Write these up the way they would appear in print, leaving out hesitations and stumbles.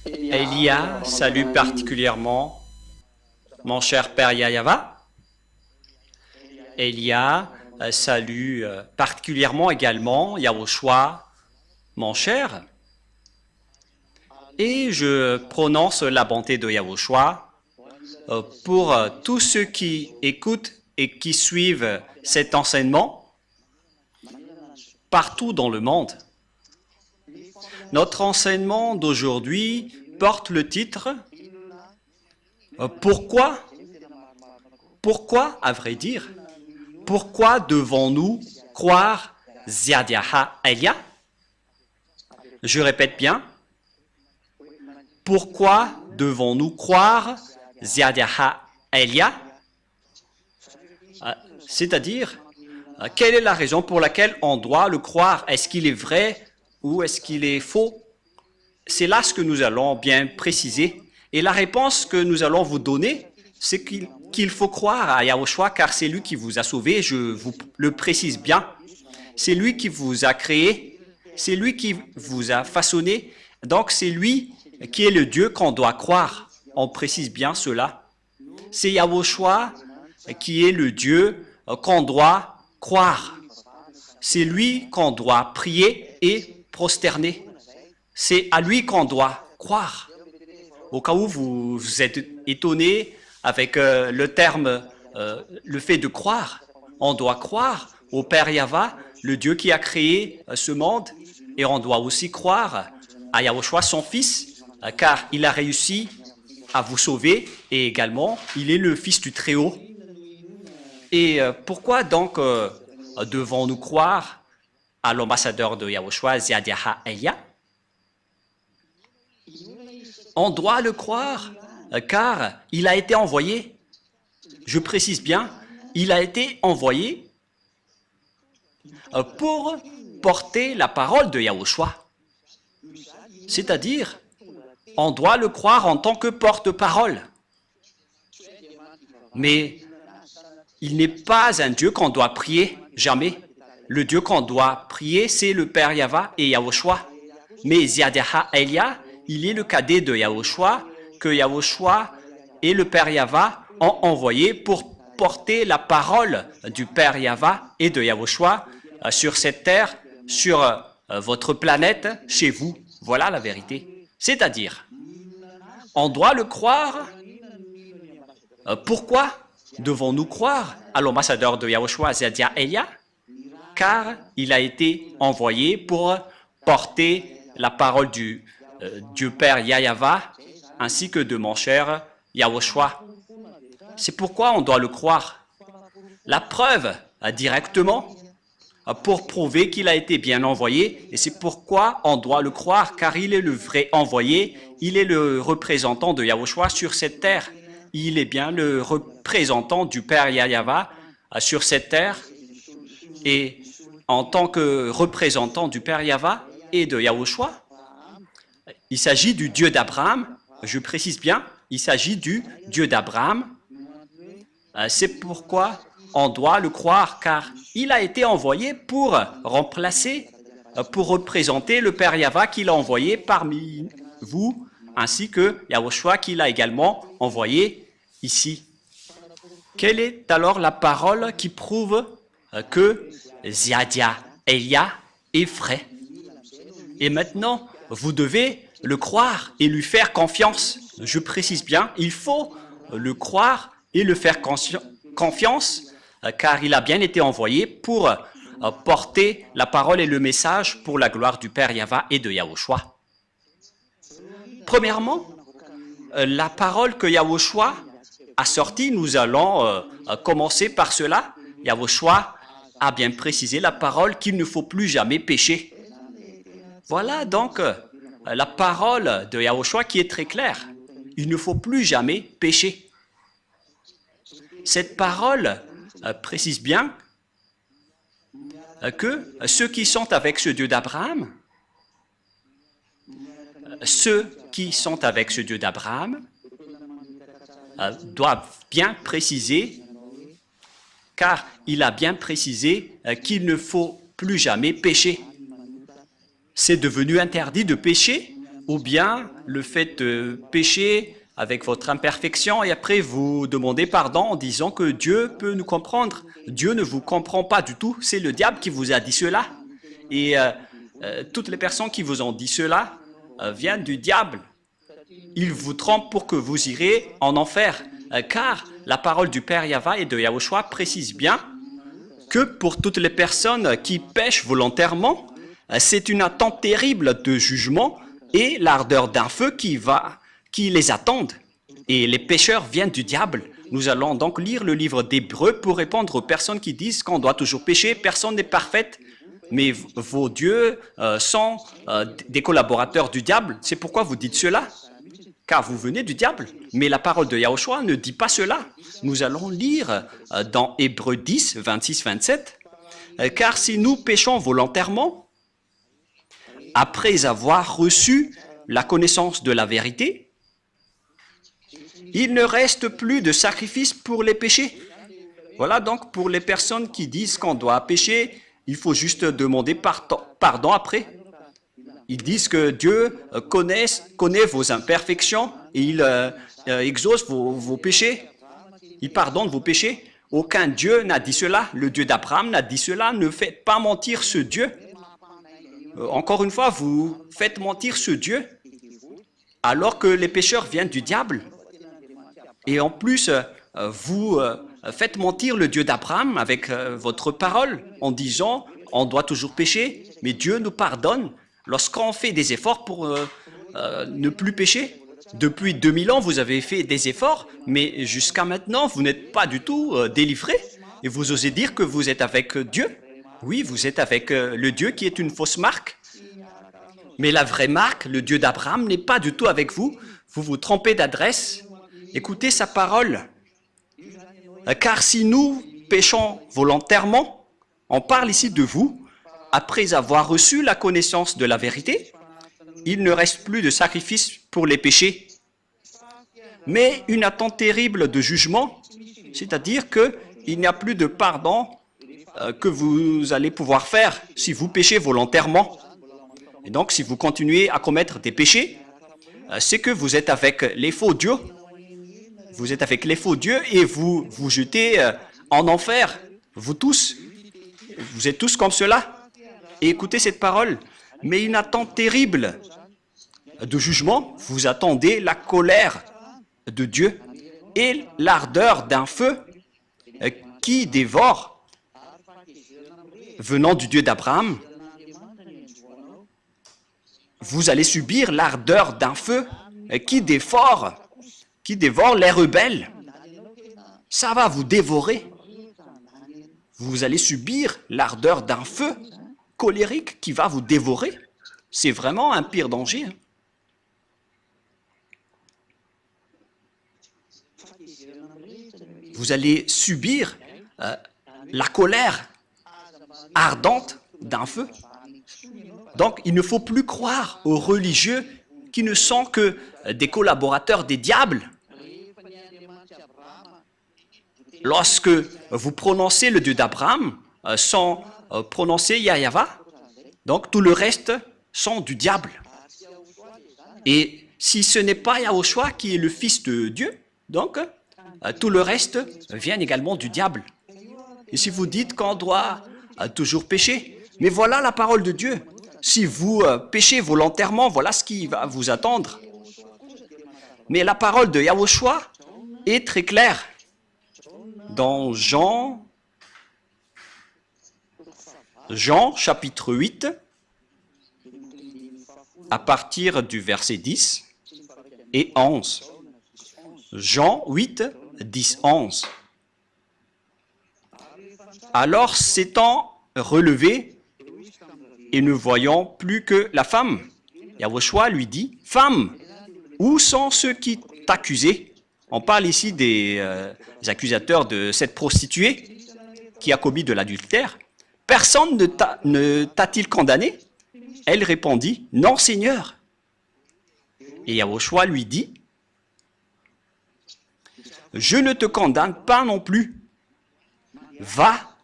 Elia salue particulièrement mon cher père Yayava. Elia salue particulièrement également Yahushua, mon cher. Et je prononce la bonté de Yahushua pour tous ceux qui écoutent et qui suivent cet enseignement partout dans le monde. Notre enseignement d'aujourd'hui porte le titre « Pourquoi, à vrai dire, pourquoi devons-nous croire Ziadiaha Elia ?» Je répète bien, pourquoi devons-nous croire Ziadiaha Elia? C'est-à-dire, quelle est la raison pour laquelle on doit le croire? Est-ce qu'il est vrai ou est-ce qu'il est faux? C'est là ce que nous allons bien préciser. Et la réponse que nous allons vous donner, c'est qu'il faut croire à Yahushua car c'est lui qui vous a sauvé, je vous le précise bien. C'est lui qui vous a créé, c'est lui qui vous a façonné, donc c'est lui qui est le Dieu qu'on doit croire. On précise bien cela. C'est Yahushua qui est le Dieu qu'on doit croire. C'est lui qu'on doit prier et prosterner. C'est à lui qu'on doit croire. Au cas où vous êtes étonné avec le terme, le fait de croire, on doit croire au Père Yahva, le Dieu qui a créé ce monde, et on doit aussi croire à Yahushua, son Fils, car il a réussi à vous sauver, et également, il est le Fils du Très-Haut. Et pourquoi donc devons-nous croire à l'ambassadeur de Yahushua, Ziadiaha Elia? On doit le croire car il a été envoyé. Je précise bien, il a été envoyé pour porter la parole de Yahushua. C'est-à-dire, on doit le croire en tant que porte-parole. Mais il n'est pas un Dieu qu'on doit prier, jamais. Le Dieu qu'on doit prier, c'est le Père Yahva et Yahushua. Mais Ziadiaha Elia, il est le cadet de Yahushua, que Yahushua et le Père Yahva ont envoyé pour porter la parole du Père Yahva et de Yahushua sur cette terre, sur votre planète, chez vous. Voilà la vérité. C'est-à-dire, on doit le croire. Pourquoi devons-nous croire à l'ambassadeur de Yahushua, Ziadiaha Elia? Car il a été envoyé pour porter la parole du Père Yahva ainsi que de mon cher Yahushua. C'est pourquoi on doit le croire. La preuve, directement, pour prouver qu'il a été bien envoyé, et c'est pourquoi on doit le croire, car il est le vrai envoyé, il est le représentant de Yahushua sur cette terre. Il est bien le représentant du Père Yahva sur cette terre, et en tant que représentant du Père Yahva et de Yahushua, il s'agit du Dieu d'Abraham, je précise bien, il s'agit du Dieu d'Abraham. C'est pourquoi on doit le croire, car il a été envoyé pour remplacer, pour représenter le Père Yahva qu'il a envoyé parmi vous, ainsi que Yahushua qu'il a également envoyé ici. Quelle est alors la parole qui prouve que Ziadiaha Elia est vrai? Et maintenant, vous devez le croire et lui faire confiance. Je précise bien, il faut le croire et le faire confiance, car il a bien été envoyé pour porter la parole et le message pour la gloire du Père Yahva et de Yahushua. Premièrement, la parole que Yahushua a sortie, nous allons commencer par cela. Yahushua a bien précisé la parole qu'il ne faut plus jamais pécher. Voilà donc la parole de Yahushua qui est très claire. Il ne faut plus jamais pécher. Cette parole précise bien que ceux qui sont avec ce Dieu d'Abraham, doivent bien préciser, car il a bien précisé qu'il ne faut plus jamais pécher. C'est devenu interdit de pécher Ou bien le fait de pécher avec votre imperfection et après vous demandez pardon en disant que Dieu peut nous comprendre. Dieu ne vous comprend pas du tout, c'est le diable qui vous a dit cela. Et toutes les personnes qui vous ont dit cela viennent du diable. Il vous trompe pour que vous irez en enfer. Car la parole du Père Yahva et de Yahushua précise bien que pour toutes les personnes qui pêchent volontairement, c'est une attente terrible de jugement et l'ardeur d'un feu qui les attendent. Et les pécheurs viennent du diable. Nous allons donc lire le livre d'Hébreux pour répondre aux personnes qui disent qu'on doit toujours pécher. Personne n'est parfaite, mais vos dieux sont des collaborateurs du diable. C'est pourquoi vous dites cela, car vous venez du diable. Mais la parole de Yahushua ne dit pas cela. Nous allons lire dans Hébreux 10, 26-27. Car si nous péchons volontairement, après avoir reçu la connaissance de la vérité, il ne reste plus de sacrifice pour les péchés. Voilà donc pour les personnes qui disent qu'on doit pécher, il faut juste demander pardon après. Ils disent que Dieu connaît vos imperfections et il exauce vos péchés. Il pardonne vos péchés. Aucun Dieu n'a dit cela. Le Dieu d'Abraham n'a dit cela. Ne faites pas mentir ce Dieu. Encore une fois, vous faites mentir ce Dieu alors que les pécheurs viennent du diable. Et en plus, vous faites mentir le Dieu d'Abraham avec votre parole en disant on doit toujours pécher, mais Dieu nous pardonne lorsqu'on fait des efforts pour ne plus pécher. Depuis 2000 ans, vous avez fait des efforts, mais jusqu'à maintenant, vous n'êtes pas du tout délivré. Et vous osez dire que vous êtes avec Dieu. Oui, vous êtes avec le Dieu qui est une fausse marque. Mais la vraie marque, le Dieu d'Abraham, n'est pas du tout avec vous. Vous vous trompez d'adresse. Écoutez sa parole. Car si nous péchons volontairement, on parle ici de vous, après avoir reçu la connaissance de la vérité, il ne reste plus de sacrifice pour les péchés, mais une attente terrible de jugement, c'est-à-dire qu'il n'y a plus de pardon que vous allez pouvoir faire si vous péchez volontairement. Et donc, si vous continuez à commettre des péchés, c'est que vous êtes avec les faux dieux. Vous êtes avec les faux dieux et vous vous jetez en enfer. Vous tous, vous êtes tous comme cela. Et écoutez cette parole. Mais une attente terrible de jugement, vous attendez la colère de Dieu et l'ardeur d'un feu qui dévore, venant du Dieu d'Abraham. Vous allez subir l'ardeur d'un feu qui dévore les rebelles. Ça va vous dévorer. Vous allez subir l'ardeur d'un feu colérique qui va vous dévorer. C'est vraiment un pire danger. Vous allez subir la colère ardente d'un feu. Donc, il ne faut plus croire aux religieux qui ne sont que des collaborateurs des diables. Lorsque vous prononcez le Dieu d'Abraham sans prononcer Yahva, donc tout le reste sont du diable. Et si ce n'est pas Yahushua qui est le Fils de Dieu, donc tout le reste vient également du diable. Et si vous dites qu'on doit toujours pécher, mais voilà la parole de Dieu. Si vous péchez volontairement, voilà ce qui va vous attendre. Mais la parole de Yahushua est très claire. Dans Jean chapitre 8, à partir du verset 10 et 11. Jean 8, 10, 11. Alors s'étant relevé et ne voyant plus que la femme, Yahushua lui dit, « Femme, où sont ceux qui t'accusaient » On parle ici des accusateurs de cette prostituée qui a commis de l'adultère. « Personne ne t'a-t-il condamné » Elle répondit, « Non, Seigneur. » Et Yahushua lui dit, « Je ne te condamne pas non plus. Va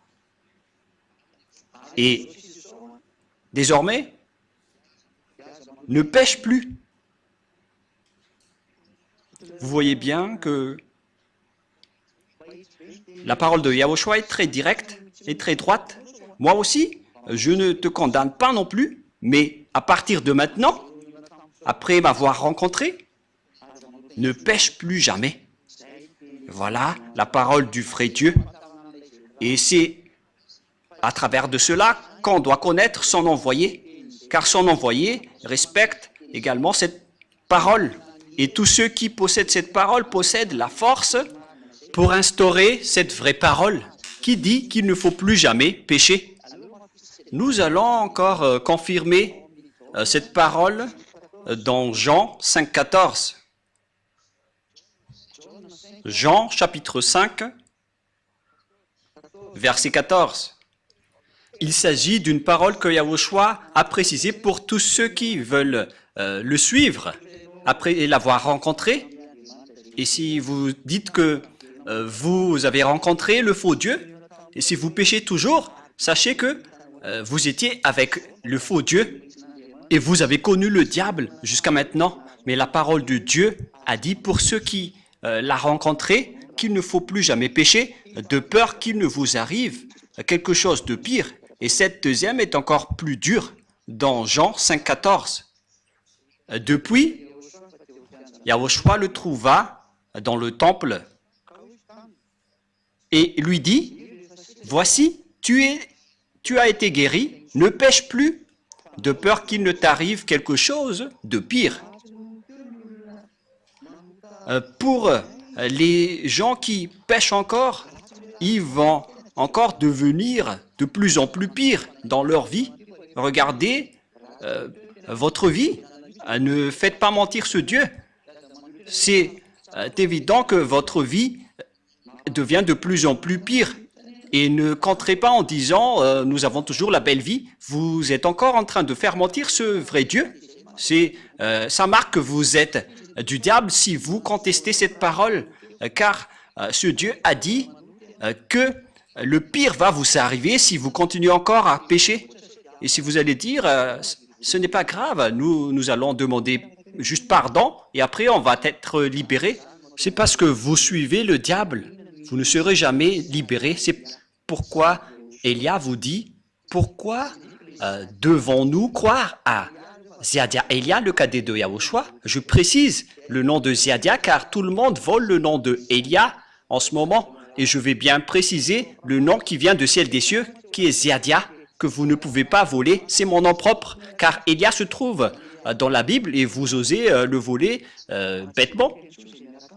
et désormais, ne pêche plus. Vous voyez bien que la parole de Yahushua est très directe et très droite. Moi aussi, je ne te condamne pas non plus, mais à partir de maintenant, après m'avoir rencontré, ne pêche plus jamais. Voilà la parole du vrai Dieu. Et c'est à travers de cela qu'on doit connaître son envoyé, car son envoyé respecte également cette parole. Et tous ceux qui possèdent cette parole possèdent la force pour instaurer cette vraie parole qui dit qu'il ne faut plus jamais pécher. Nous allons encore confirmer cette parole dans Jean 5,14. Jean chapitre 5, verset 14. Il s'agit d'une parole que Yahushua a précisée pour tous ceux qui veulent le suivre après l'avoir rencontré. Et si vous dites que vous avez rencontré le faux Dieu, et si vous péchez toujours, sachez que vous étiez avec le faux Dieu et vous avez connu le diable jusqu'à maintenant. Mais la parole de Dieu a dit pour ceux qui l'a rencontré qu'il ne faut plus jamais pécher, de peur qu'il ne vous arrive quelque chose de pire. Et cette deuxième est encore plus dure dans Jean 5,14. Depuis, Yahushua le trouva dans le temple et lui dit, « Voici, tu as été guéri, ne pêche plus, de peur qu'il ne t'arrive quelque chose de pire. » Pour les gens qui pêchent encore, ils vont encore devenir de plus en plus pires dans leur vie. Regardez votre vie. Ne faites pas mentir ce Dieu. C'est évident que votre vie devient de plus en plus pire. Et ne comptez pas en disant nous avons toujours la belle vie. Vous êtes encore en train de faire mentir ce vrai Dieu. Ça marque que vous êtes du diable si vous contestez cette parole, car ce Dieu a dit que le pire va vous arriver si vous continuez encore à pécher. Et si vous allez dire ce n'est pas grave, nous allons demander juste pardon et après on va être libéré. C'est parce que vous suivez le diable. Vous ne serez jamais libéré. C'est pourquoi Elia vous dit, pourquoi devons-nous croire à Ziadia Elia, le cadet de Yahushua? Je précise le nom de Ziadia car tout le monde vole le nom de Elia en ce moment. Et je vais bien préciser le nom qui vient du ciel des cieux, qui est Ziadia, que vous ne pouvez pas voler. C'est mon nom propre, car Elia se trouve dans la Bible et vous osez le voler bêtement.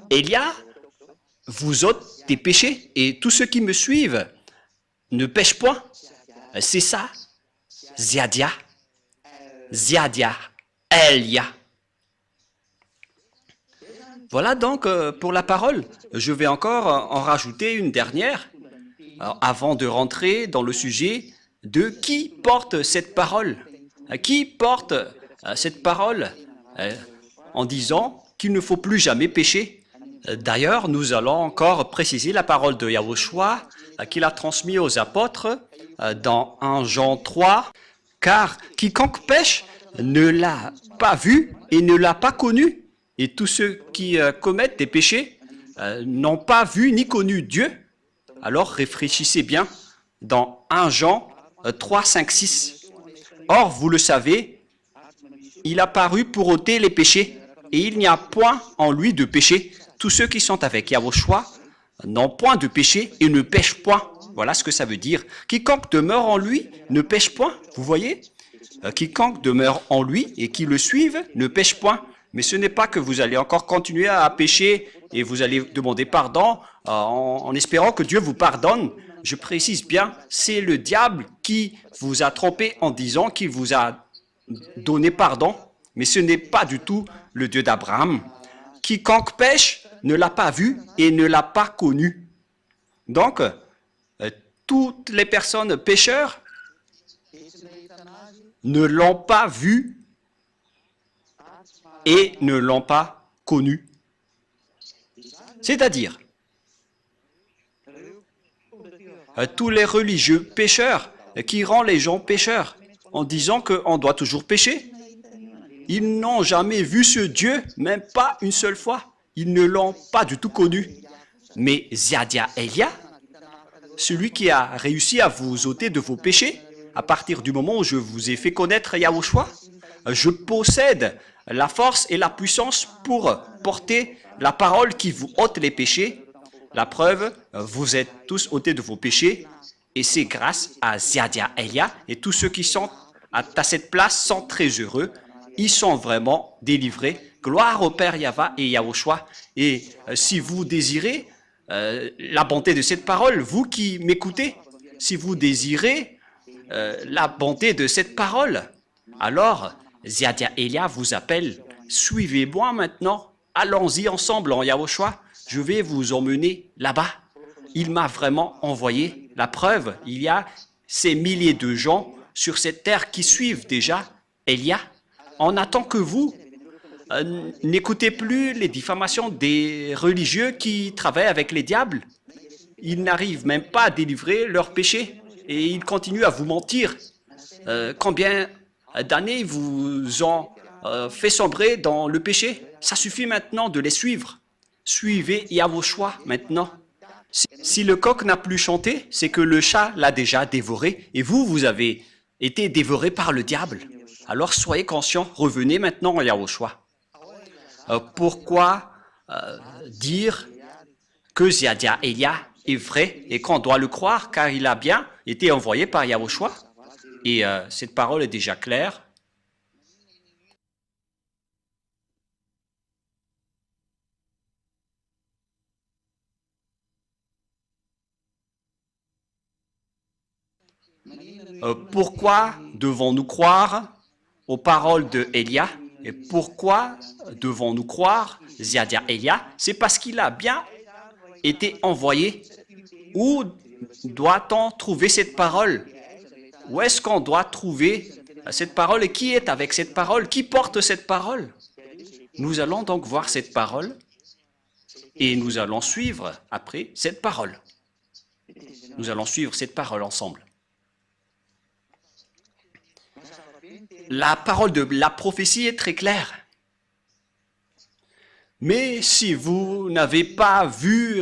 Elia vous ôte des péchés et tous ceux qui me suivent ne pêchent point. C'est ça, Ziadia. Ziadia, Elia. Voilà donc pour la parole. Je vais encore en rajouter une dernière avant de rentrer dans le sujet de qui porte cette parole. Qui porte cette parole en disant qu'il ne faut plus jamais pécher. D'ailleurs, nous allons encore préciser la parole de Yahushua qu'il a transmise aux apôtres dans 1 Jean 3. Car quiconque pêche ne l'a pas vu et ne l'a pas connu. Et tous ceux qui commettent des péchés n'ont pas vu ni connu Dieu. Alors réfléchissez bien dans 1 Jean 3, 5, 6. Or, vous le savez, il a paru pour ôter les péchés et il n'y a point en lui de péché. Tous ceux qui sont avec Yahushua n'ont point de péché et ne pêchent point. Voilà ce que ça veut dire. Quiconque demeure en lui ne pêche point. Vous voyez? Quiconque demeure en lui et qui le suive ne pêche point. Mais ce n'est pas que vous allez encore continuer à pécher et vous allez demander pardon en espérant que Dieu vous pardonne. Je précise bien, c'est le diable qui vous a trompé en disant qu'il vous a donné pardon. Mais ce n'est pas du tout le Dieu d'Abraham. Quiconque pêche ne l'a pas vu et ne l'a pas connu. Donc, toutes les personnes pécheurs ne l'ont pas vu et ne l'ont pas connu. C'est-à-dire, tous les religieux pécheurs qui rendent les gens pécheurs en disant qu'on doit toujours pécher, ils n'ont jamais vu ce Dieu, même pas une seule fois. ils ne l'ont pas du tout connu. Mais Ziadia Elia, celui qui a réussi à vous ôter de vos péchés, à partir du moment où je vous ai fait connaître Yahushua, je possède la force et la puissance pour porter la parole qui vous ôte les péchés. La preuve, vous êtes tous ôtés de vos péchés et c'est grâce à Ziadia Elia et tous ceux qui sont à cette place sont très heureux. Ils sont vraiment délivrés. Gloire au Père Yahva et Yahushua. Et si vous désirez la bonté de cette parole, vous qui m'écoutez, si vous désirez la bonté de cette parole, alors Ziadia Elia vous appelle. Suivez-moi maintenant. Allons-y ensemble en Yahushua. Je vais vous emmener là-bas. Il m'a vraiment envoyé. La preuve, il y a ces milliers de gens sur cette terre qui suivent déjà Elia. On attend que vous n'écoutez plus les diffamations des religieux qui travaillent avec les diables. Ils n'arrivent même pas à délivrer leurs péchés et ils continuent à vous mentir. Combien d'années vous ont fait sombrer dans le péché? Ça suffit maintenant de les suivre. Suivez Yahushua maintenant. Si le coq n'a plus chanté, c'est que le chat l'a déjà dévoré et vous avez été dévoré par le diable. Alors soyez conscients, revenez maintenant à Yahushua. Pourquoi dire que Ziadia Elia est vrai et qu'on doit le croire car il a bien été envoyé par Yahushua? Et cette parole est déjà claire. Pourquoi devons-nous croire aux paroles de Elia? Et pourquoi devons-nous croire Ziadia Elia? C'est parce qu'il a bien été envoyé. Où doit-on trouver cette parole? Où est-ce qu'on doit trouver cette parole? Et qui est avec cette parole? Qui porte cette parole? Nous allons donc voir cette parole et nous allons suivre après cette parole. Nous allons suivre cette parole ensemble. La parole de la prophétie est très claire. Mais si vous n'avez pas vu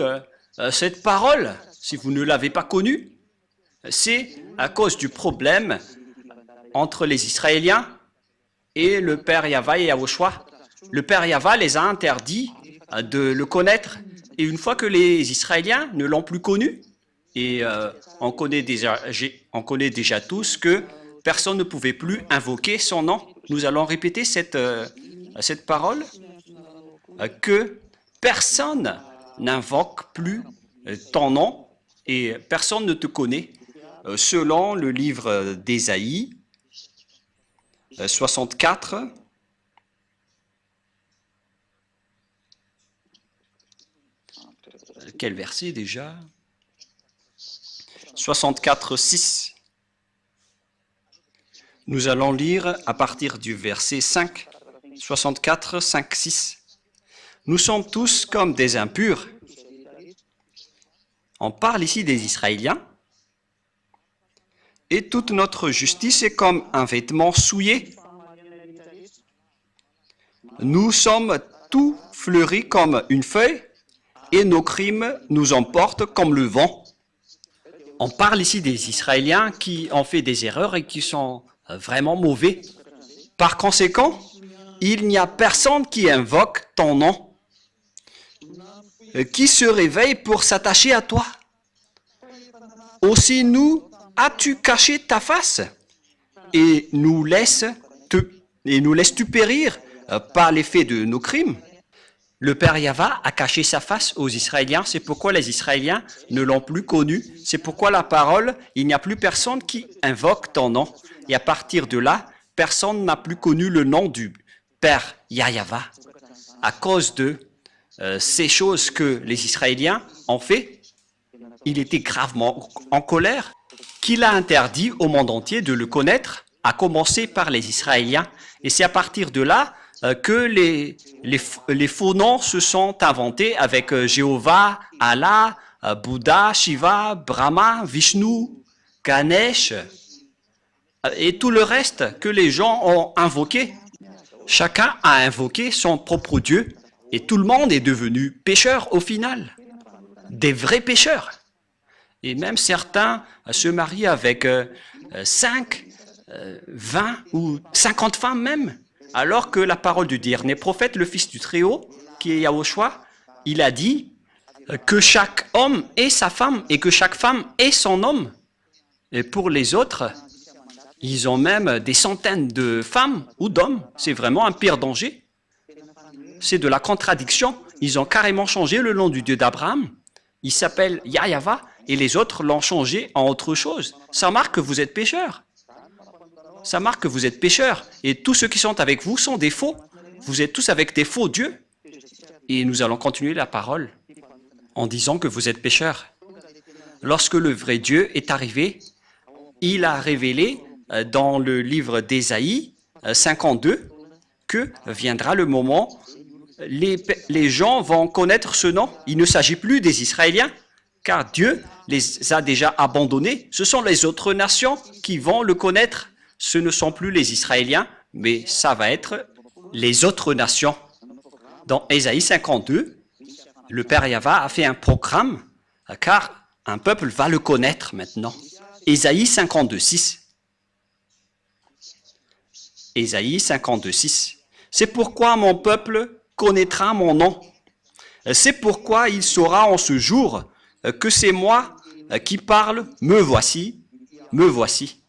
cette parole, si vous ne l'avez pas connue, c'est à cause du problème entre les Israéliens et le Père Yahva et Yahushua. Le Père Yahva les a interdits de le connaître. Et une fois que les Israéliens ne l'ont plus connu, et on connaît déjà tous que personne ne pouvait plus invoquer son nom. Nous allons répéter cette parole, que personne n'invoque plus ton nom et personne ne te connaît. Selon le livre d'Ésaïe 64, quel verset déjà? 64, 6. Nous allons lire à partir du verset 5, 64, 5, 6. Nous sommes tous comme des impurs. On parle ici des Israéliens. Et toute notre justice est comme un vêtement souillé. Nous sommes tout fleuris comme une feuille et nos crimes nous emportent comme le vent. On parle ici des Israéliens qui ont fait des erreurs et qui sont vraiment mauvais. Par conséquent, il n'y a personne qui invoque ton nom, qui se réveille pour s'attacher à toi. Aussi nous, as-tu caché ta face et nous laisses-tu périr par l'effet de nos crimes? Le Père Yahva a caché sa face aux Israéliens, c'est pourquoi les Israéliens ne l'ont plus connu, c'est pourquoi la parole, il n'y a plus personne qui invoque ton nom. Et à partir de là, personne n'a plus connu le nom du Père Yahva. À cause de ces choses que les Israéliens ont fait, il était gravement en colère, qu'il a interdit au monde entier de le connaître, à commencer par les Israéliens. Et c'est à partir de là que les faux noms se sont inventés avec Jéhovah, Allah, Bouddha, Shiva, Brahma, Vishnu, Ganesh et tout le reste que les gens ont invoqué. Chacun a invoqué son propre Dieu Et tout le monde est devenu pécheur au final. Des vrais pécheurs. Et même certains se marient avec 5, 20 ou 50 femmes même. Alors que la parole du dernier prophète, le Fils du Très-Haut, qui est Yahushua, il a dit que chaque homme ait sa femme et que chaque femme ait son homme. Et pour les autres, ils ont même des centaines de femmes ou d'hommes. C'est vraiment un pire danger. C'est de la contradiction. Ils ont carrément changé le nom du Dieu d'Abraham. Il s'appelle Yahva et les autres l'ont changé en autre chose. Ça marque que vous êtes pécheurs. Ça marque que vous êtes pécheurs. Et tous ceux qui sont avec vous sont des faux. Vous êtes tous avec des faux dieux. Et nous allons continuer la parole en disant que vous êtes pécheurs. Lorsque le vrai Dieu est arrivé, il a révélé dans le livre d'Ésaïe 52 que viendra le moment, les gens vont connaître ce nom. Il ne s'agit plus des Israéliens, car Dieu les a déjà abandonnés. Ce sont les autres nations qui vont le connaître. Ce ne sont plus les Israéliens, mais ça va être les autres nations. Dans Ésaïe 52, le Père Yahva a fait un programme, car un peuple va le connaître maintenant. Ésaïe 52, 6. Ésaïe 52, 6. C'est pourquoi mon peuple connaîtra mon nom. C'est pourquoi il saura en ce jour que c'est moi qui parle, me voici, me voici.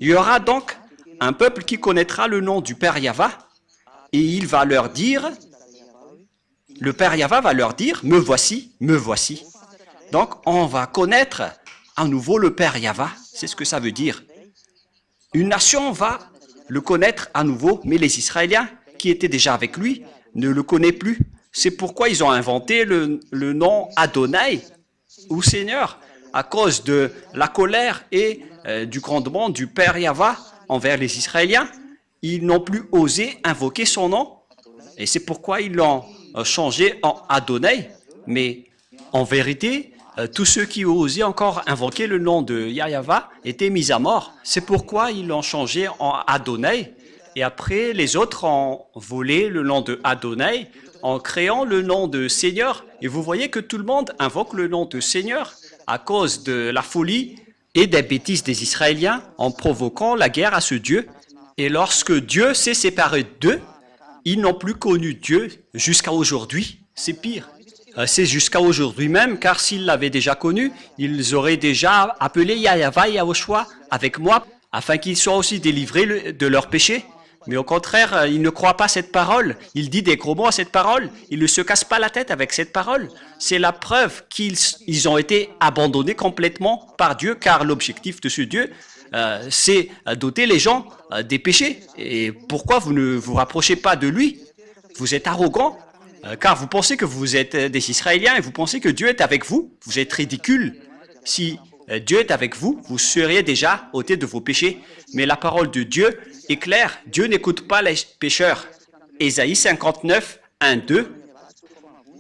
Il y aura donc un peuple qui connaîtra le nom du Père Yahva et il va leur dire, le Père Yahva va leur dire, me voici, me voici. Donc on va connaître à nouveau le Père Yahva, c'est ce que ça veut dire. Une nation va le connaître à nouveau, mais les Israéliens qui étaient déjà avec lui ne le connaissent plus. C'est pourquoi ils ont inventé le nom Adonai, ou Seigneur, à cause de la colère et du grondement du Père Yahva envers les Israéliens. Ils n'ont plus osé invoquer son nom, et c'est pourquoi ils l'ont changé en Adonai. Mais en vérité, tous ceux qui osaient encore invoquer le nom de Yahva étaient mis à mort. C'est pourquoi ils l'ont changé en Adonai. Et après, les autres ont volé le nom de Adonai en créant le nom de Seigneur. Et vous voyez que tout le monde invoque le nom de Seigneur à cause de la folie et des bêtises des Israéliens en provoquant la guerre à ce Dieu. Et lorsque Dieu s'est séparé d'eux, ils n'ont plus connu Dieu jusqu'à aujourd'hui. C'est pire. C'est jusqu'à aujourd'hui même, car s'ils l'avaient déjà connu, ils auraient déjà appelé Yahva et Yahushua avec moi, afin qu'ils soient aussi délivrés de leurs péchés. Mais au contraire, ils ne croient pas cette parole. Il dit des gros mots à cette parole. Ils ne se cassent pas la tête avec cette parole. C'est la preuve qu'ils ont été abandonnés complètement par Dieu, car l'objectif de ce Dieu, c'est d'ôter les gens des péchés. Et pourquoi vous ne vous rapprochez pas de lui? Vous êtes arrogant, car vous pensez que vous êtes des Israéliens et vous pensez que Dieu est avec vous. Vous êtes ridicule. Si Dieu est avec vous, vous seriez déjà ôtés de vos péchés. Mais la parole de Dieu est claire. Dieu n'écoute pas les pécheurs. Ésaïe 59, 1, 2.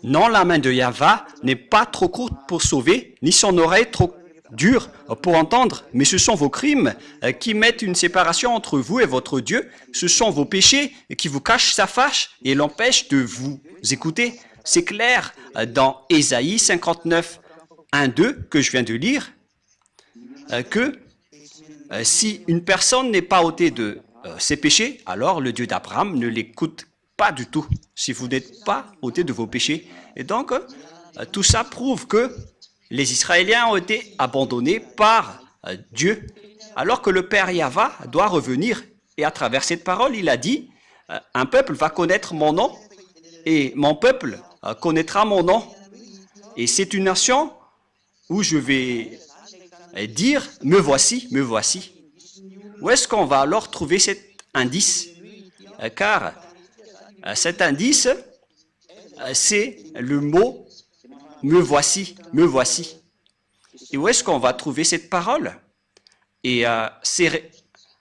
Non, la main de Yahva n'est pas trop courte pour sauver, ni son oreille trop dure pour entendre, mais ce sont vos crimes qui mettent une séparation entre vous et votre Dieu. Ce sont vos péchés qui vous cachent sa face et l'empêchent de vous écouter. C'est clair dans Ésaïe 59, 1, 2 que je viens de lire, que si une personne n'est pas ôtée de ses péchés, alors le Dieu d'Abraham ne l'écoute pas du tout, si vous n'êtes pas ôté de vos péchés. Et donc, tout ça prouve que les Israéliens ont été abandonnés par Dieu, alors que le Père Yahva doit revenir. Et à travers cette parole, il a dit, un peuple va connaître mon nom, et mon peuple connaîtra mon nom. Et c'est une nation où je vais dire, me voici, me voici. Où est-ce qu'on va alors trouver cet indice? Car cet indice, c'est le mot me voici, me voici. Et où est-ce qu'on va trouver cette parole? Et la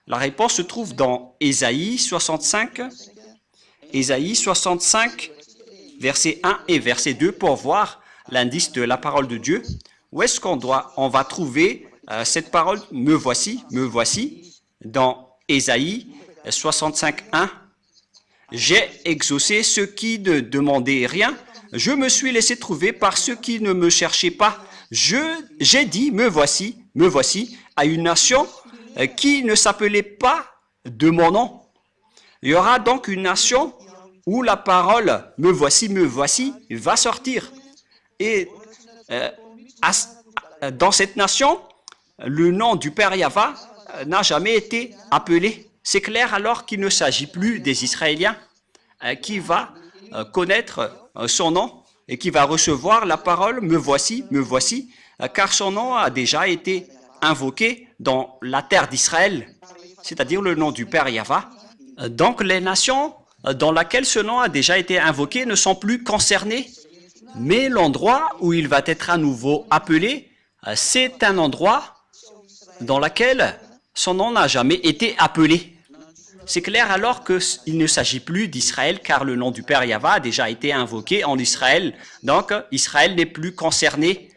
réponse se trouve dans Ésaïe 65, verset 1 et verset 2 pour voir l'indice de la parole de Dieu. Où est-ce qu'on va trouver cette parole me voici, dans Ésaïe 65, 1. J'ai exaucé ceux qui ne demandaient rien. Je me suis laissé trouver par ceux qui ne me cherchaient pas. J'ai dit, me voici, à une nation qui ne s'appelait pas de mon nom. Il y aura donc une nation où la parole me voici, va sortir. Et dans cette nation, le nom du Père Yahva n'a jamais été appelé. C'est clair alors qu'il ne s'agit plus des Israéliens qui va connaître son nom et qui va recevoir la parole me voici, car son nom a déjà été invoqué dans la terre d'Israël, c'est-à-dire le nom du Père Yahva. Donc les nations dans lesquelles ce nom a déjà été invoqué ne sont plus concernées, mais l'endroit où il va être à nouveau appelé, c'est un endroit dans lequel son nom n'a jamais été appelé. C'est clair alors qu'il ne s'agit plus d'Israël, car le nom du Père Yahva a déjà été invoqué en Israël. Donc Israël n'est plus concerné.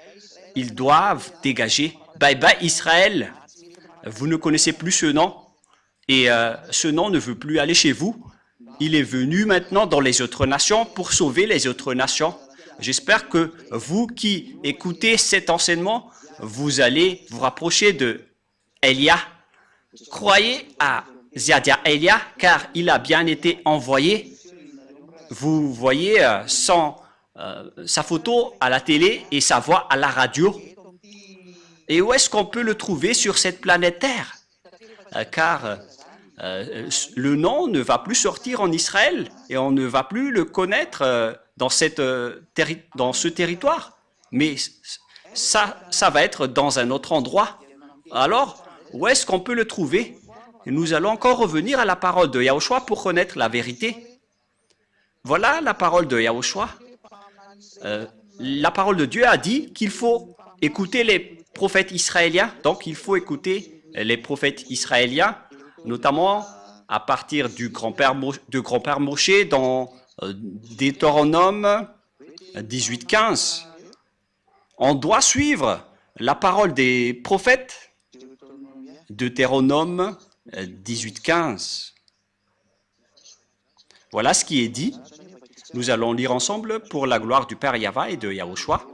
Ils doivent dégager. Bye bye Israël. Vous ne connaissez plus ce nom. Et ce nom ne veut plus aller chez vous. Il est venu maintenant dans les autres nations pour sauver les autres nations. J'espère que vous qui écoutez cet enseignement, vous allez vous rapprocher de Élia. Croyez à Ziadia Élia, car il a bien été envoyé. Vous voyez sa photo à la télé et sa voix à la radio. Et où est-ce qu'on peut le trouver sur cette planète Terre? Car le nom ne va plus sortir en Israël et on ne va plus le connaître dans ce territoire. Mais ça va être dans un autre endroit. Alors, où est-ce qu'on peut le trouver? Et nous allons encore revenir à la parole de Yahushua pour connaître la vérité. Voilà la parole de Yahushua. La parole de Dieu a dit qu'il faut écouter les prophètes israéliens. Donc, il faut écouter les prophètes israéliens, notamment à partir du grand-père Moshe dans Deutéronome 18:15. On doit suivre la parole des prophètes. Deutéronome 18:15. Voilà ce qui est dit. Nous allons lire ensemble pour la gloire du Père Yahva et de Yahushua.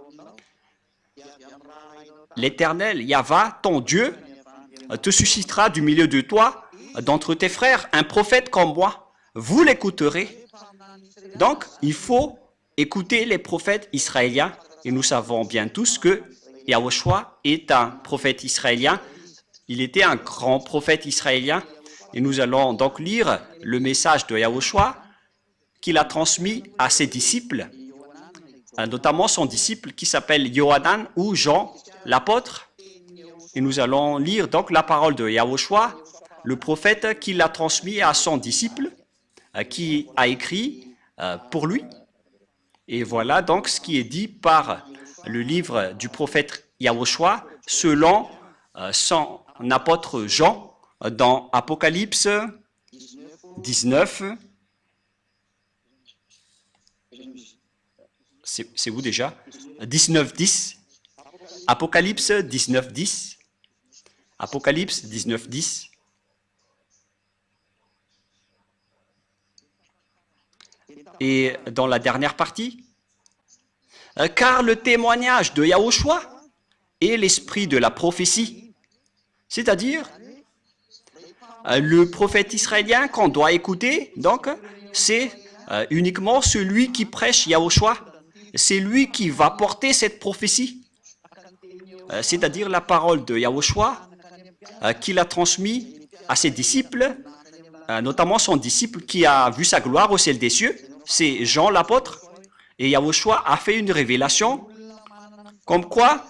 L'Éternel Yahva, ton Dieu, te suscitera du milieu de toi, d'entre tes frères, un prophète comme moi. Vous l'écouterez. Donc, il faut écouter les prophètes israéliens. Et nous savons bien tous que Yahushua est un prophète israélien. Il était un grand prophète israélien. Et nous allons donc lire le message de Yahushua qu'il a transmis à ses disciples, notamment son disciple qui s'appelle Yohanan ou Jean, l'apôtre. Et nous allons lire donc la parole de Yahushua, le prophète qui l'a transmis à son disciple, qui a écrit pour lui. Et voilà donc ce qui est dit par le livre du prophète Yahushua selon son apôtre Jean dans Apocalypse 19. C'est où déjà? 19:10. Apocalypse 19:10. Apocalypse 19:10. Et dans la dernière partie, car le témoignage de Yahushua est l'esprit de la prophétie, c'est-à-dire le prophète israélien qu'on doit écouter, donc c'est uniquement celui qui prêche Yahushua. C'est lui qui va porter cette prophétie, c'est-à-dire la parole de Yahushua qu'il a transmis à ses disciples, notamment son disciple qui a vu sa gloire au ciel des cieux, c'est Jean l'apôtre. Et Yahushua a fait une révélation comme quoi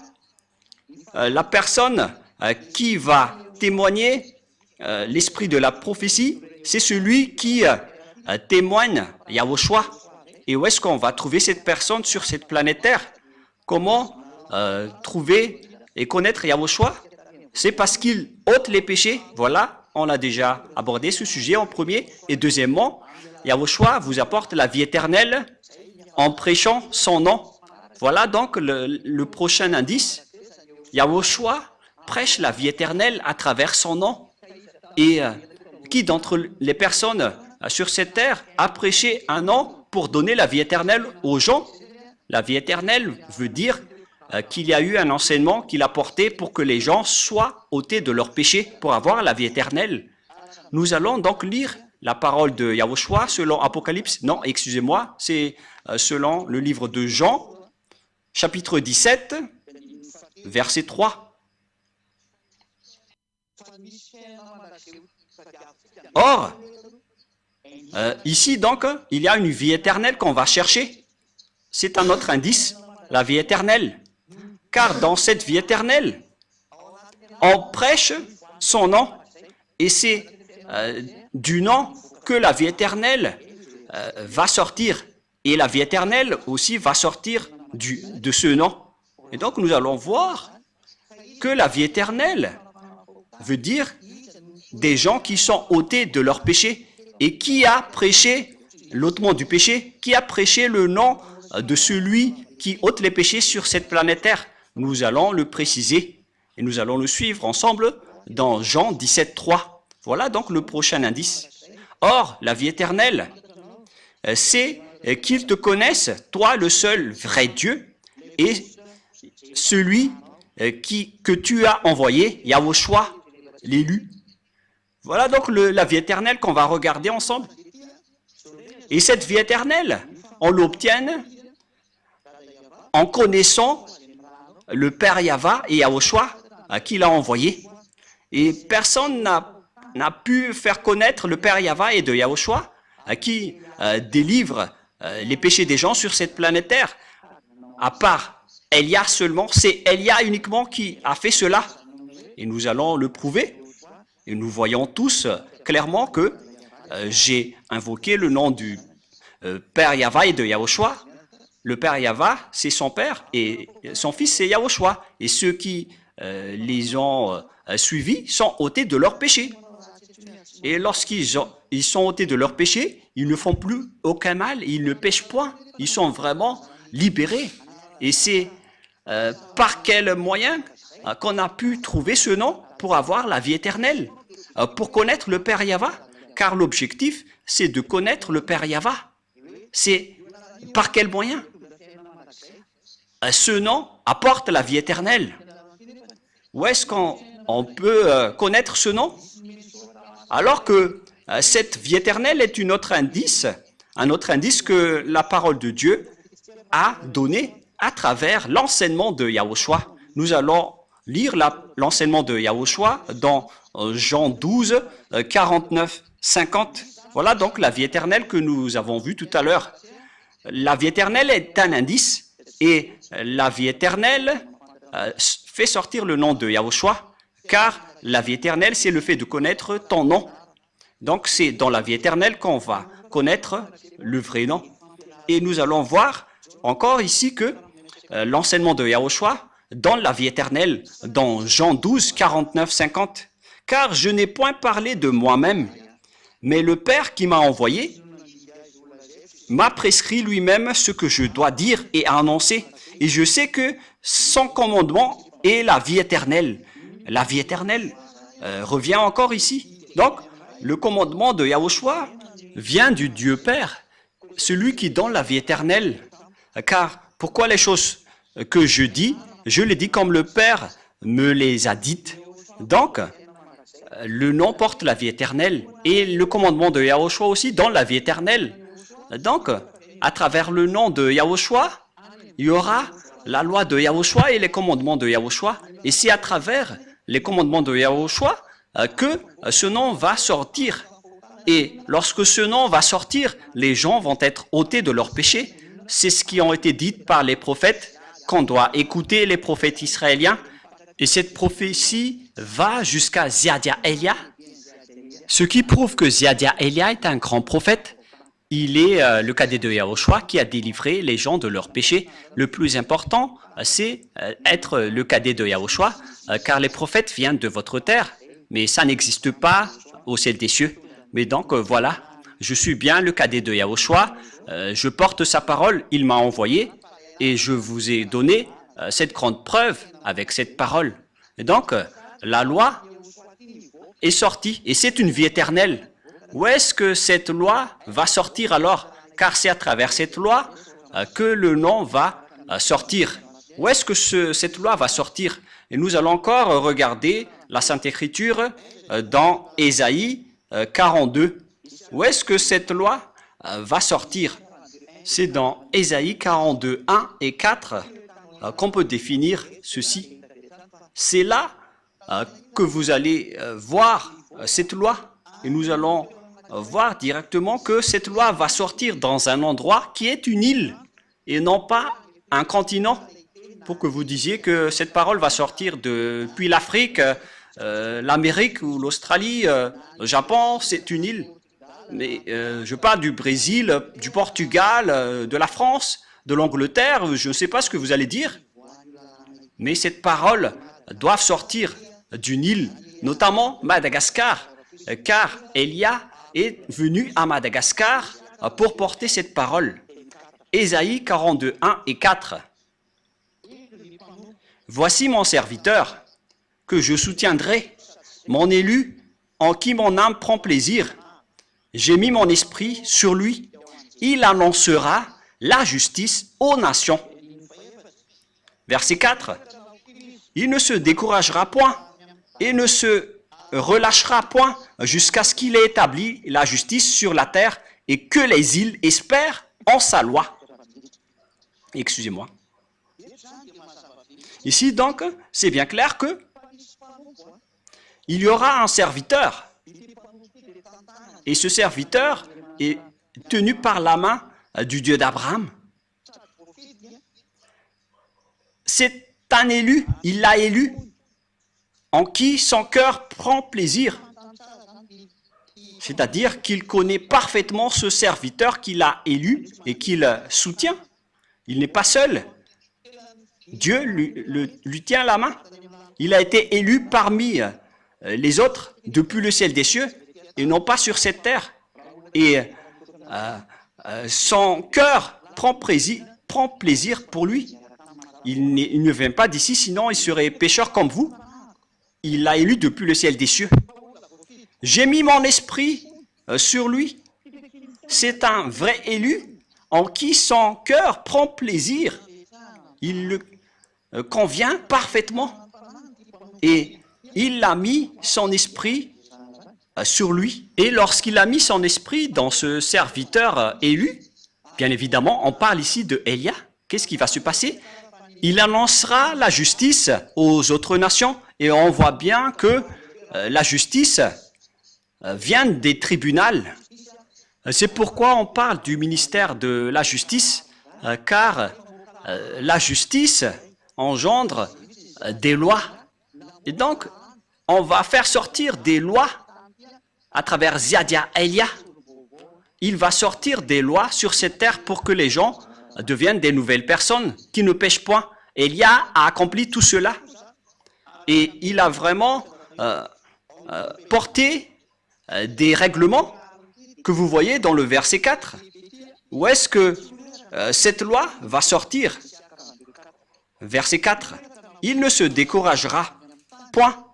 la personne qui va témoigner l'esprit de la prophétie, c'est celui qui témoigne Yahushua. Et où est-ce qu'on va trouver cette personne sur cette planète Terre? Comment trouver et connaître Yahushua? C'est parce qu'il ôte les péchés. Voilà, on a déjà abordé ce sujet en premier. Et deuxièmement, Yahushua vous apporte la vie éternelle en prêchant son nom. Voilà donc le prochain indice. Yahushua prêche la vie éternelle à travers son nom. Et qui d'entre les personnes sur cette terre, a prêché un an pour donner la vie éternelle aux gens. La vie éternelle veut dire qu'il y a eu un enseignement qu'il a porté pour que les gens soient ôtés de leurs péchés pour avoir la vie éternelle. Nous allons donc lire la parole de Yahushua selon Apocalypse. Non, excusez-moi, c'est selon le livre de Jean, chapitre 17, verset 3. Or, ici donc, il y a une vie éternelle qu'on va chercher. C'est un autre indice, la vie éternelle. Car dans cette vie éternelle, on prêche son nom. Et c'est du nom que la vie éternelle va sortir. Et la vie éternelle aussi va sortir de ce nom. Et donc nous allons voir que la vie éternelle veut dire des gens qui sont ôtés de leur péché. Et qui a prêché l'ôtement du péché? Qui a prêché le nom de celui qui ôte les péchés sur cette planète Terre? Nous allons le préciser et nous allons le suivre ensemble dans Jean 17, 3. Voilà donc le prochain indice. Or, la vie éternelle, c'est qu'ils te connaissent, toi le seul vrai Dieu, et celui que tu as envoyé, Yahushua, l'élu. Voilà donc la vie éternelle qu'on va regarder ensemble. Et cette vie éternelle, on l'obtient en connaissant le Père Yahva et Yahushua qui l'a envoyé. Et personne n'a pu faire connaître le Père Yahva et de Yahushua qui délivre les péchés des gens sur cette planète Terre. À part Elia seulement, c'est Elia uniquement qui a fait cela. Et nous allons le prouver. Et nous voyons tous clairement que j'ai invoqué le nom du Père Yahva et de Yahushua. Le Père Yahva, c'est son Père, et son Fils, c'est Yahushua. Et ceux qui les ont suivis sont ôtés de leurs péchés. Et lorsqu'ils sont ôtés de leurs péchés, ils ne font plus aucun mal, ils ne pêchent point. Ils sont vraiment libérés. Et c'est par quel moyen qu'on a pu trouver ce nom pour avoir la vie éternelle, pour connaître le Père Yahva, car l'objectif, c'est de connaître le Père Yahva. C'est par quel moyen? Ce nom apporte la vie éternelle. Où est-ce qu'on peut connaître ce nom? Alors que cette vie éternelle est un autre indice que la parole de Dieu a donné à travers l'enseignement de Yahushua. Nous allons lire l'enseignement de Yahushua dans Jean 12, 49, 50. Voilà donc la vie éternelle que nous avons vue tout à l'heure. La vie éternelle est un indice et la vie éternelle fait sortir le nom de Yahushua, car la vie éternelle, c'est le fait de connaître ton nom. Donc c'est dans la vie éternelle qu'on va connaître le vrai nom. Et nous allons voir encore ici que l'enseignement de Yahushua donne la vie éternelle dans Jean 12, 49, 50. Car je n'ai point parlé de moi-même, mais le Père qui m'a envoyé m'a prescrit lui-même ce que je dois dire et annoncer. Et je sais que son commandement est la vie éternelle. La vie éternelle revient encore ici. Donc, le commandement de Yahushua vient du Dieu Père, celui qui donne la vie éternelle. Car pourquoi les choses que je dis, je les dis comme le Père me les a dites. Donc, le nom porte la vie éternelle et le commandement de Yahushua aussi donne la vie éternelle. Donc, à travers le nom de Yahushua, il y aura la loi de Yahushua et les commandements de Yahushua. Et c'est à travers les commandements de Yahushua que ce nom va sortir. Et lorsque ce nom va sortir, les gens vont être ôtés de leurs péchés. C'est ce qui a été dit par les prophètes, qu'on doit écouter les prophètes israéliens. Et cette prophétie va jusqu'à Ziadia Elia, ce qui prouve que Ziadia Elia est un grand prophète. Il est le cadet de Yahushua qui a délivré les gens de leurs péchés. Le plus important, c'est être le cadet de Yahushua, car les prophètes viennent de votre terre, mais ça n'existe pas au ciel des cieux. Mais donc, voilà, je suis bien le cadet de Yahushua, je porte sa parole, il m'a envoyé, et je vous ai donné cette grande preuve avec cette parole. Et donc, la loi est sortie, et c'est une vie éternelle. Où est-ce que cette loi va sortir alors? Car c'est à travers cette loi que le nom va sortir. Où est-ce que cette loi va sortir? Et nous allons encore regarder la Sainte Écriture dans Ésaïe 42. Où est-ce que cette loi va sortir? C'est dans Ésaïe 42, 1 et 4 qu'on peut définir ceci. C'est là que vous allez voir cette loi. Et nous allons voir directement que cette loi va sortir dans un endroit qui est une île et non pas un continent. Pour que vous disiez que cette parole va sortir depuis l'Afrique, l'Amérique ou l'Australie, le Japon, c'est une île. Mais je parle du Brésil, du Portugal, de la France, de l'Angleterre, je ne sais pas ce que vous allez dire. Mais cette parole doit sortir d'une île, notamment Madagascar, car Élia est venu à Madagascar pour porter cette parole. Ésaïe 42, 1 et 4. Voici mon serviteur, que je soutiendrai, mon élu, en qui mon âme prend plaisir. J'ai mis mon esprit sur lui. Il annoncera la justice aux nations. Verset 4. Il ne se découragera point et ne se relâchera point jusqu'à ce qu'il ait établi la justice sur la terre et que les îles espèrent en sa loi. Excusez-moi. Ici, donc, c'est bien clair que il y aura un serviteur. Et ce serviteur est tenu par la main du Dieu d'Abraham. C'est un élu, il l'a élu, en qui son cœur prend plaisir. C'est-à-dire qu'il connaît parfaitement ce serviteur qu'il a élu et qu'il soutient. Il n'est pas seul. Dieu lui tient la main. Il a été élu parmi les autres depuis le ciel des cieux et non pas sur cette terre. Et son cœur prend plaisir pour lui. Il ne vient pas d'ici, sinon il serait pécheur comme vous. Il l'a élu depuis le ciel des cieux. J'ai mis mon esprit sur lui. C'est un vrai élu en qui son cœur prend plaisir. Il le convient parfaitement. Et il a mis son esprit sur lui. Et lorsqu'il a mis son esprit dans ce serviteur élu, bien évidemment, on parle ici de Élia. Qu'est-ce qui va se passer? Il annoncera la justice aux autres nations. Et on voit bien que la justice vient des tribunaux. C'est pourquoi on parle du ministère de la justice, car la justice engendre des lois. Et donc, on va faire sortir des lois à travers Ziadia Elia. Il va sortir des lois sur cette terre pour que les gens deviennent des nouvelles personnes qui ne pêchent point. Elia a accompli tout cela. Et il a vraiment porté des règlements que vous voyez dans le verset 4. Où est-ce que cette loi va sortir? Verset 4. Il ne se découragera point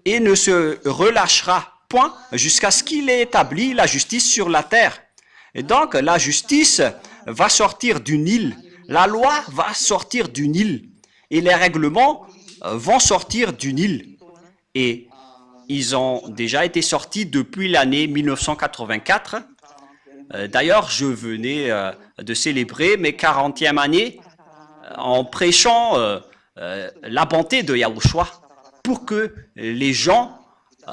et ne se relâchera point jusqu'à ce qu'il ait établi la justice sur la terre. Et donc, la justice va sortir d'une île. La loi va sortir d'une île. Et les règlements vont sortir d'une île. Et ils ont déjà été sortis depuis l'année 1984. D'ailleurs, je venais de célébrer mes 40e années en prêchant la bonté de Yahushua pour que les gens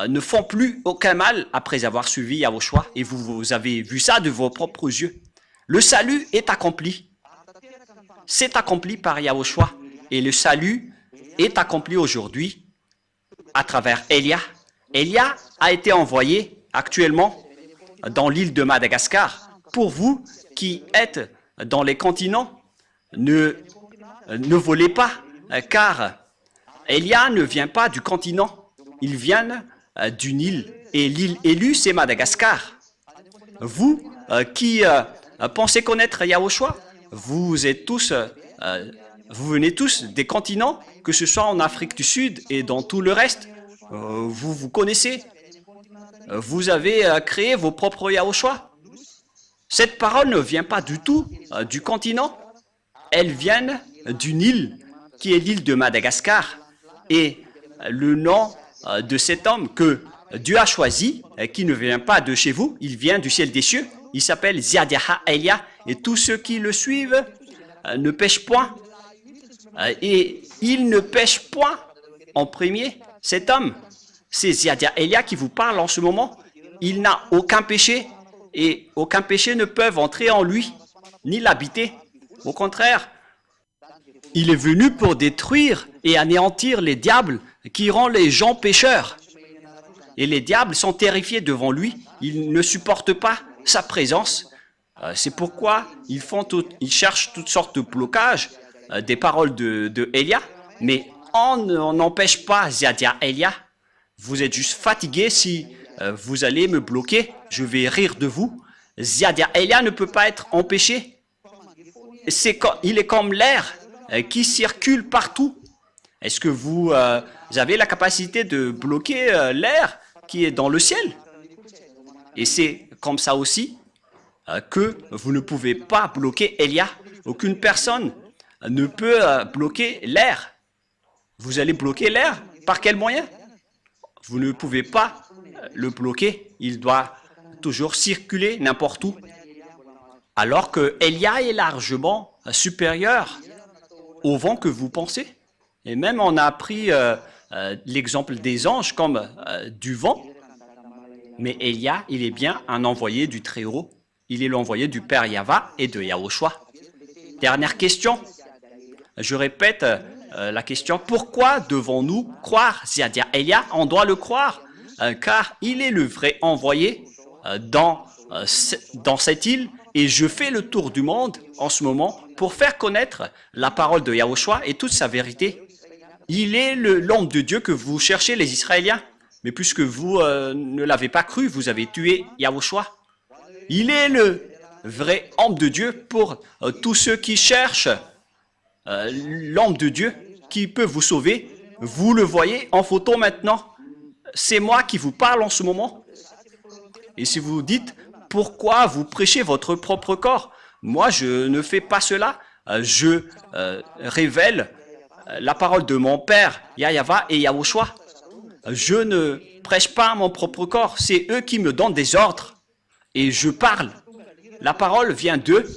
ne font plus aucun mal après avoir suivi Yahushua. Et vous avez vu ça de vos propres yeux. Le salut est accompli. C'est accompli par Yahushua. Et le salut est accompli aujourd'hui à travers Élia. Élia a été envoyé actuellement dans l'île de Madagascar. Pour vous qui êtes dans les continents, ne volez pas, car Élia ne vient pas du continent, il vient d'une île. Et l'île élue, c'est Madagascar. Vous qui pensez connaître Yahushua, vous êtes tous, vous venez tous des continents, que ce soit en Afrique du Sud et dans tout le reste. Vous connaissez. vous avez créé vos propres Yahushua. Cette parole ne vient pas du tout du continent. Elle vient d'une île qui est l'île de Madagascar. Et le nom de cet homme que Dieu a choisi, qui ne vient pas de chez vous, il vient du ciel des cieux. Il s'appelle Ziadiaha Elia. Et tous ceux qui le suivent ne pêchent point. Et il ne pêche point en premier. Cet homme, c'est Ziadiaha Elia qui vous parle en ce moment. Il n'a aucun péché et aucun péché ne peut entrer en lui, ni l'habiter. Au contraire, il est venu pour détruire et anéantir les diables qui rendent les gens pécheurs. Et les diables sont terrifiés devant lui. Ils ne supportent pas sa présence. C'est pourquoi ils cherchent toutes sortes de blocages des paroles de Elia. Mais on n'empêche pas Ziadiaha Elia. Vous êtes juste fatigué si vous allez me bloquer. Je vais rire de vous. Ziadiaha Elia ne peut pas être empêché. Il est comme l'air qui circule partout. Est-ce que vous avez la capacité de bloquer l'air qui est dans le ciel? Et c'est comme ça aussi que vous ne pouvez pas bloquer Elia. Aucune personne ne peut bloquer l'air. Vous allez bloquer l'air? Par quel moyen? Vous ne pouvez pas le bloquer. Il doit toujours circuler n'importe où. Alors que Elia est largement supérieur au vent que vous pensez. Et même on a pris l'exemple des anges comme du vent. Mais Elia, il est bien un envoyé du Très-Haut. Il est l'envoyé du Père Yahva et de Yahushua. Dernière question. Je répète la question. Pourquoi devons-nous croire Ziadiaha Elia? On doit le croire, car il est le vrai envoyé dans cette île. Et je fais le tour du monde en ce moment pour faire connaître la parole de Yahushua et toute sa vérité. Il est l'homme de Dieu que vous cherchez, les Israéliens. Mais puisque vous ne l'avez pas cru, vous avez tué Yahushua. Il est le vrai homme de Dieu pour tous ceux qui cherchent l'homme de Dieu qui peut vous sauver. Vous le voyez en photo maintenant. C'est moi qui vous parle en ce moment. Et si vous dites, pourquoi vous prêchez votre propre corps? Moi, je ne fais pas cela. Je révèle la parole de mon Père, Yahva et Yahushua. Je ne prêche pas mon propre corps. C'est eux qui me donnent des ordres. Et je parle. La parole vient d'eux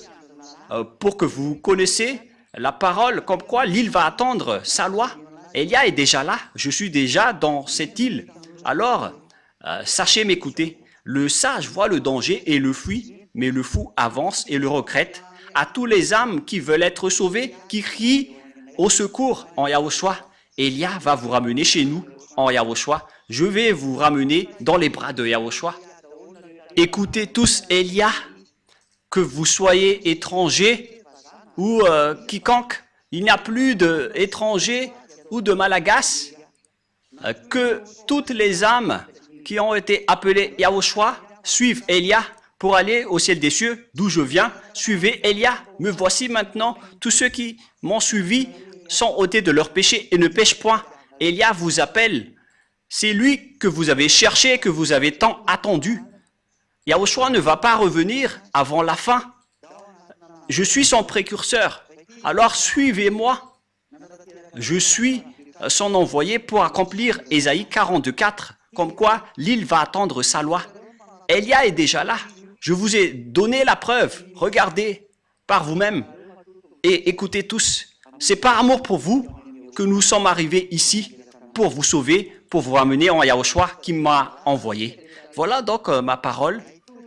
pour que vous connaissiez la parole comme quoi l'île va attendre sa loi. Elia est déjà là. Je suis déjà dans cette île. Alors, sachez m'écouter. Le sage voit le danger et le fuit, mais le fou avance et le regrette. À tous les âmes qui veulent être sauvées, qui crient au secours en Yahushua, Elia va vous ramener chez nous en Yahushua. Je vais vous ramener dans les bras de Yahushua. Écoutez tous Elia, que vous soyez étrangers ou quiconque. Il n'y a plus d'étrangers ou de malagasy. Que toutes les âmes qui ont été appelées Yahushua suivent Elia pour aller au ciel des cieux, d'où je viens. Suivez Elia. Me voici maintenant. Tous ceux qui m'ont suivi sont ôtés de leurs péchés et ne pêchent point. Elia vous appelle. C'est lui que vous avez cherché, que vous avez tant attendu. Yahushua ne va pas revenir avant la fin. Je suis son précurseur. Alors suivez-moi. Je suis son envoyé pour accomplir Ésaïe 42:4, comme quoi l'île va attendre sa loi. Elia est déjà là. Je vous ai donné la preuve. Regardez par vous-même et écoutez tous. C'est par amour pour vous que nous sommes arrivés ici pour vous sauver, pour vous ramener en Yahushua qui m'a envoyé. Voilà donc ma parole.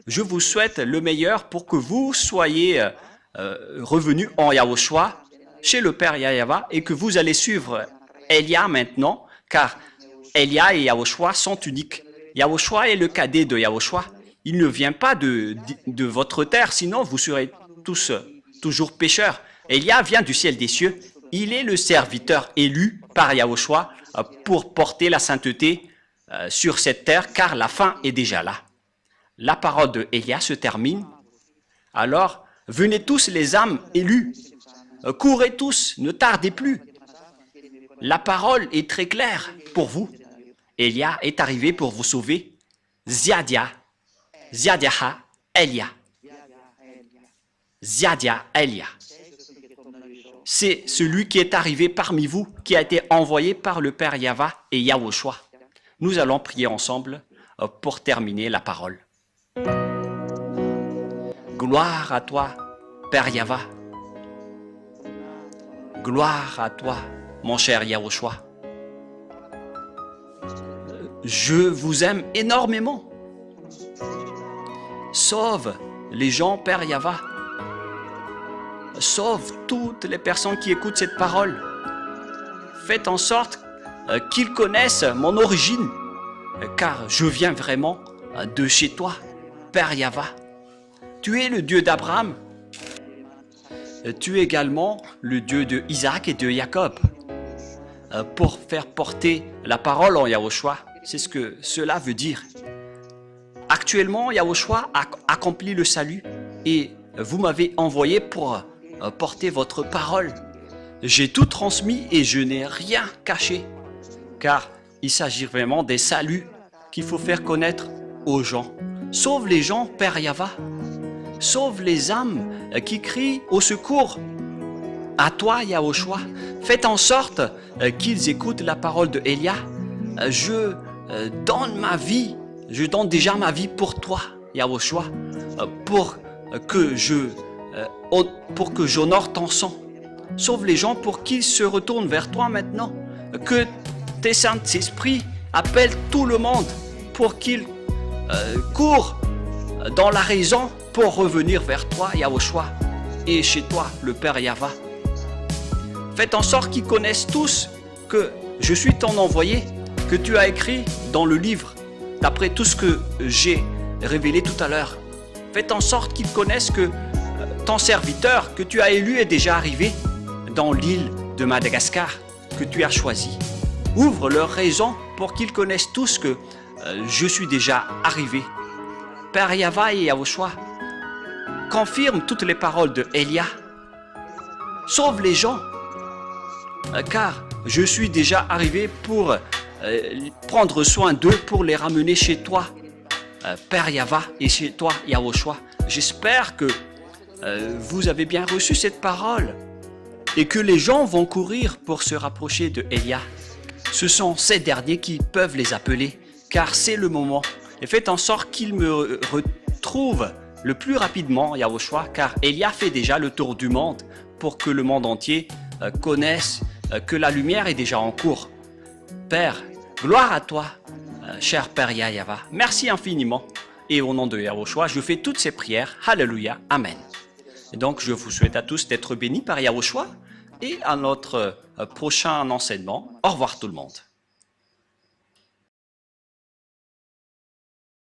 Je vous souhaite le meilleur pour que vous soyez revenus en Yahushua chez le Père Yahva et que vous allez suivre Elia maintenant, car Elia et Yahushua sont uniques. Yahushua est le cadet de Yahushua. Il ne vient pas de votre terre, sinon vous serez tous toujours pécheurs. Elia vient du ciel des cieux. Il est le serviteur élu par Yahushua pour porter la sainteté sur cette terre, car la fin est déjà là. La parole de Elia se termine. Alors, venez tous les âmes élues. Courez tous, ne tardez plus. La parole est très claire pour vous. Elia est arrivé pour vous sauver. Ziadia, Ziadiaha, Elia. Ziadia, Elia. C'est celui qui est arrivé parmi vous, qui a été envoyé par le Père Yahva et Yahushua. Nous allons prier ensemble pour terminer la parole. Gloire à toi, Père Yahva. Gloire à toi, mon cher Yahushua. Je vous aime énormément. Sauve les gens, Père Yahva. Sauve toutes les personnes qui écoutent cette parole. Faites en sorte qu'ils connaissent mon origine, car je viens vraiment de chez toi, Père Yahva. Tu es le Dieu d'Abraham. Tu es également le Dieu de Isaac et de Jacob. Pour faire porter la parole en Yahushua, c'est ce que cela veut dire. Actuellement, Yahushua a accompli le salut et vous m'avez envoyé pour porter votre parole. J'ai tout transmis et je n'ai rien caché, car il s'agit vraiment des saluts qu'il faut faire connaître aux gens. Sauve les gens, Père Yahva. Sauve les âmes qui crient au secours. À toi, Yahushua, faites en sorte qu'ils écoutent la parole de Elia. Je donne ma vie, je donne déjà ma vie pour toi, Yahushua, pour que j'honore ton sang. Sauve les gens pour qu'ils se retournent vers toi maintenant. Que tes Saint-Esprits appellent tout le monde pour qu'ils courent dans la raison pour revenir vers toi, Yahushua, et chez toi, le Père Yahva. Faites en sorte qu'ils connaissent tous que je suis ton envoyé, que tu as écrit dans le livre, d'après tout ce que j'ai révélé tout à l'heure. Faites en sorte qu'ils connaissent que ton serviteur que tu as élu est déjà arrivé dans l'île de Madagascar que tu as choisi. Ouvre leur raison pour qu'ils connaissent tous que je suis déjà arrivé. Père Yahva et Yahushua, confirme toutes les paroles de Elia. Sauve les gens, car je suis déjà arrivé pour prendre soin d'eux, pour les ramener chez toi, Père Yahva, et chez toi, Yahushua. J'espère que vous avez bien reçu cette parole et que les gens vont courir pour se rapprocher de Elia. Ce sont ces derniers qui peuvent les appeler, car c'est le moment. Et faites en sorte qu'ils me retrouvent le plus rapidement, Yahushua, car Elia fait déjà le tour du monde pour que le monde entier connaisse que la lumière est déjà en cours. Père, gloire à toi, cher Père Yahva. Merci infiniment. Et au nom de Yahushua, je fais toutes ces prières. Alléluia. Amen. Et donc, je vous souhaite à tous d'être bénis par Yahushua et à notre prochain enseignement. Au revoir tout le monde.